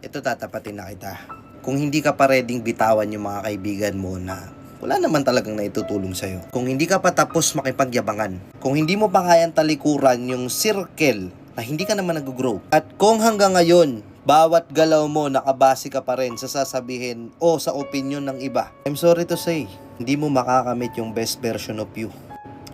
Ito tatapatin na kita. Kung hindi ka pa readyng bitawan yung mga kaibigan mo na wala naman talagang naitutulong sa'yo. Kung hindi ka pa tapos makipagyabangan. Kung hindi mo pa kayang talikuran yung circle na hindi ka naman nag-grow. At kung hanggang ngayon, bawat galaw mo nakabase ka pa rin sa sasabihin o sa opinion ng iba. I'm sorry to say, hindi mo makakamit yung best version of you.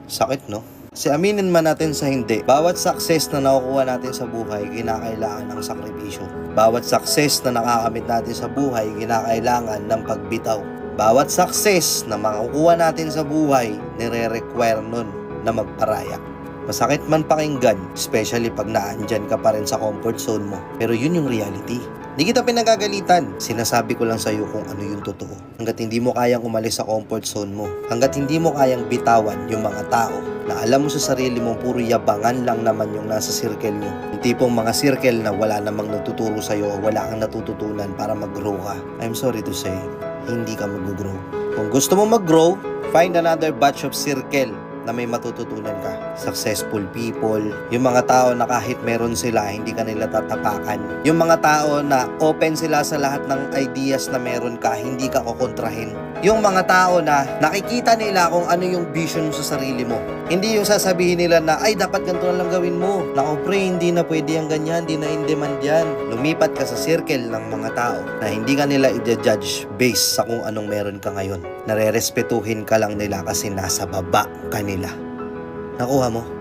Sakit, no? Kasi aminin man natin sa hindi, bawat success na nakukuha natin sa buhay, kinakailangan ng sakripisyo. Bawat success na nakakamit natin sa buhay, kinakailangan ng pagbitaw. Bawat success na makukuha natin sa buhay, nire-require nun na magparaya. Masakit man pakinggan, especially pag naandyan ka pa rin sa comfort zone mo. Pero yun yung reality. Hindi kita pinagagalitan. Sinasabi ko lang sa'yo kung ano yung totoo. Hanggat hindi mo kayang umalis sa comfort zone mo, hanggat hindi mo kayang bitawan yung mga tao na alam mo sa sarili mo puro yabangan lang naman yung nasa circle nyo. Yung tipong mga circle na wala namang natuturo sa'yo o wala kang natututunan para mag-grow ka. I'm sorry to say, hindi ka mag-grow. Kung gusto mo mag-grow, find another batch of circle na may matututunan ka. Successful people, yung mga tao na kahit meron sila, hindi ka nila tatapakan. Yung mga tao na open sila sa lahat ng ideas na meron ka, hindi ka kukontrahin. Yung mga tao na nakikita nila kung ano yung vision mo sa sarili mo. Hindi yung sasabihin nila na, ay dapat ganito na lang gawin mo. Naku pre, hindi na pwede yung ganyan, hindi na in demand yan. Lumipat ka sa circle ng mga tao na hindi ka nila i-judge based sa kung anong meron ka ngayon. Nare-respetuhin ka lang nila kasi nasa baba ka nila. Nakuha mo?